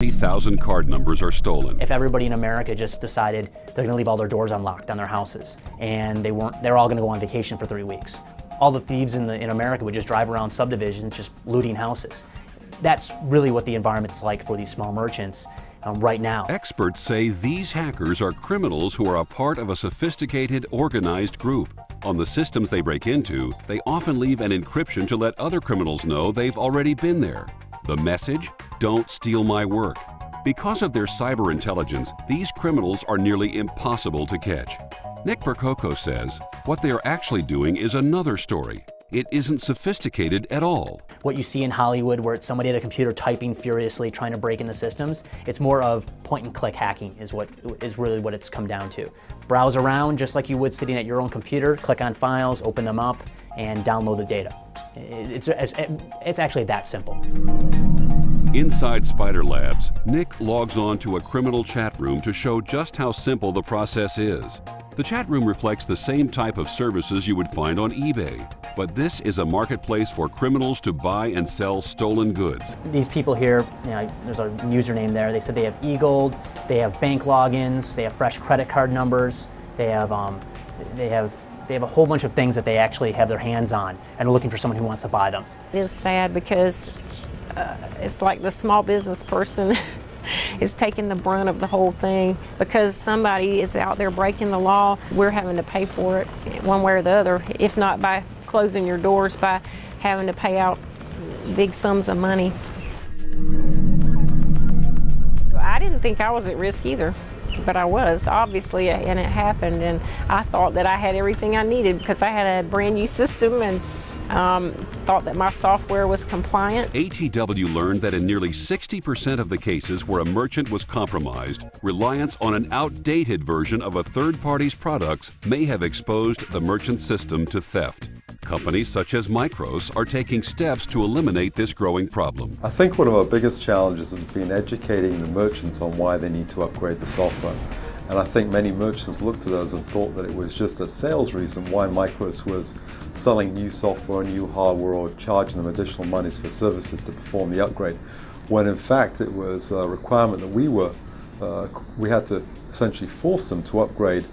20,000 card numbers are stolen. If everybody in America just decided they're going to leave all their doors unlocked on their houses and they're all going to go on vacation for 3 weeks, all the thieves in America would just drive around subdivisions just looting houses. That's really what the environment's like for these small merchants right now. Experts say these hackers are criminals who are a part of a sophisticated, organized group. On the systems they break into, they often leave an encryption to let other criminals know they've already been there. The message? Don't steal my work. Because of their cyber intelligence, these criminals are nearly impossible to catch. Nick Percoco says what they are actually doing is another story. It isn't sophisticated at all. What you see in Hollywood, where it's somebody at a computer typing furiously trying to break in the systems, it's more of point and click hacking is really what it's come down to. Browse around just like you would sitting at your own computer, click on files, open them up, and download the data. It's actually that simple. Inside Spider Labs, Nick logs on to a criminal chat room to show just how simple the process is. The chat room reflects the same type of services you would find on eBay, but this is a marketplace for criminals to buy and sell stolen goods. These people here, there's a username there. They said they have eGold, they have bank logins, they have fresh credit card numbers, they have a whole bunch of things that they actually have their hands on and are looking for someone who wants to buy them. It is sad because it's like the small business person is taking the brunt of the whole thing. Because somebody is out there breaking the law, we're having to pay for it one way or the other, if not by closing your doors, by having to pay out big sums of money. I didn't think I was at risk either, but I was, obviously, and it happened, and I thought that I had everything I needed because I had a brand new system and thought that my software was compliant. ATW learned that in nearly 60% of the cases where a merchant was compromised, reliance on an outdated version of a third party's products may have exposed the merchant system to theft. Companies such as Micros are taking steps to eliminate this growing problem. I think one of our biggest challenges has been educating the merchants on why they need to upgrade the software. And I think many merchants looked at us and thought that it was just a sales reason why Micros was selling new software, new hardware, or charging them additional monies for services to perform the upgrade, when in fact it was a requirement that we had to essentially force them to upgrade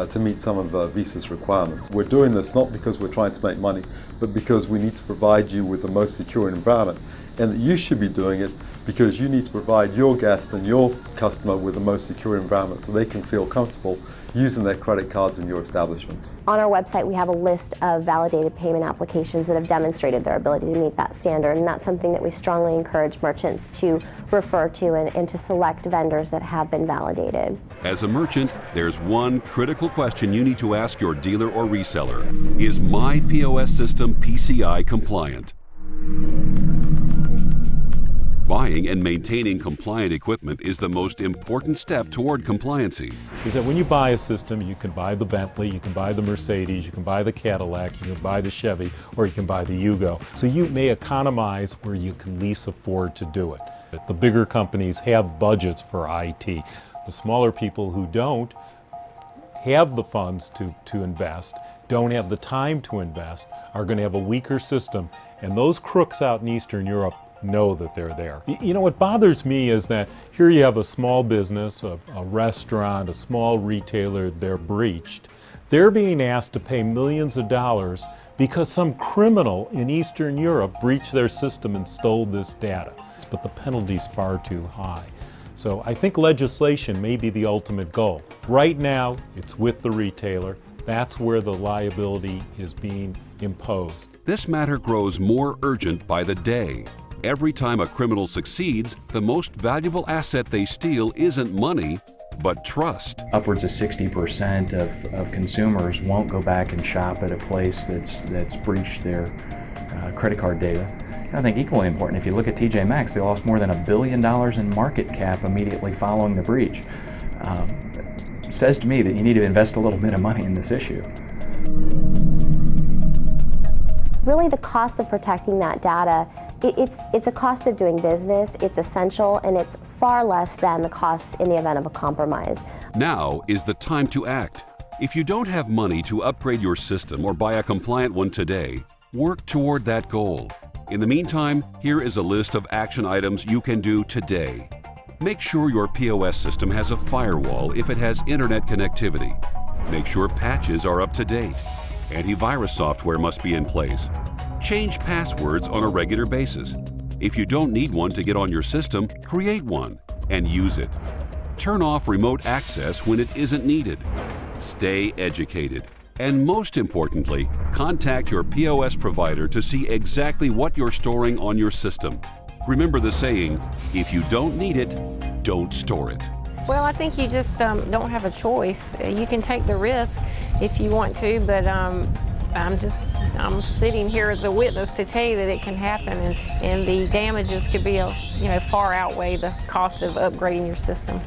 to meet some of Visa's requirements. We're doing this not because we're trying to make money, but because we need to provide you with the most secure environment, and that you should be doing it because you need to provide your guest and your customer with the most secure environment so they can feel comfortable using their credit cards in your establishments. On our website, we have a list of validated payment applications that have demonstrated their ability to meet that standard, and that's something that we strongly encourage merchants to refer to and to select vendors that have been validated. As a merchant, there's one critical question you need to ask your dealer or reseller. Is my POS system PCI compliant? Buying and maintaining compliant equipment is the most important step toward compliancy. Is that when you buy a system, you can buy the Bentley, you can buy the Mercedes, you can buy the Cadillac, you can buy the Chevy, or you can buy the Yugo. So you may economize where you can least afford to do it. The bigger companies have budgets for IT. The smaller people who don't have the funds to invest, don't have the time to invest, are going to have a weaker system. And those crooks out in Eastern Europe know that they're there. You know, what bothers me is that here you have a small business, a restaurant, a small retailer, they're breached. They're being asked to pay millions of dollars because some criminal in Eastern Europe breached their system and stole this data. But the penalty's far too high. So I think legislation may be the ultimate goal. Right now, it's with the retailer. That's where the liability is being imposed. This matter grows more urgent by the day. Every time a criminal succeeds, the most valuable asset they steal isn't money, but trust. Upwards of 60% of consumers won't go back and shop at a place that's breached their credit card data. I think equally important, if you look at TJ Maxx, they lost more than $1 billion in market cap immediately following the breach. Says to me that you need to invest a little bit of money in this issue. Really, the cost of protecting that data, it's a cost of doing business, it's essential, and it's far less than the costs in the event of a compromise. Now is the time to act. If you don't have money to upgrade your system or buy a compliant one today, work toward that goal. In the meantime, here is a list of action items you can do today. Make sure your POS system has a firewall if it has internet connectivity. Make sure patches are up to date. Antivirus software must be in place. Change passwords on a regular basis. If you don't need one to get on your system, create one and use it. Turn off remote access when it isn't needed. Stay educated. And most importantly, contact your POS provider to see exactly what you're storing on your system. Remember the saying, if you don't need it, don't store it. Well, I think you just don't have a choice. You can take the risk if you want to, but I'm sitting here as a witness to tell you that it can happen, and the damages could be far outweigh the cost of upgrading your system.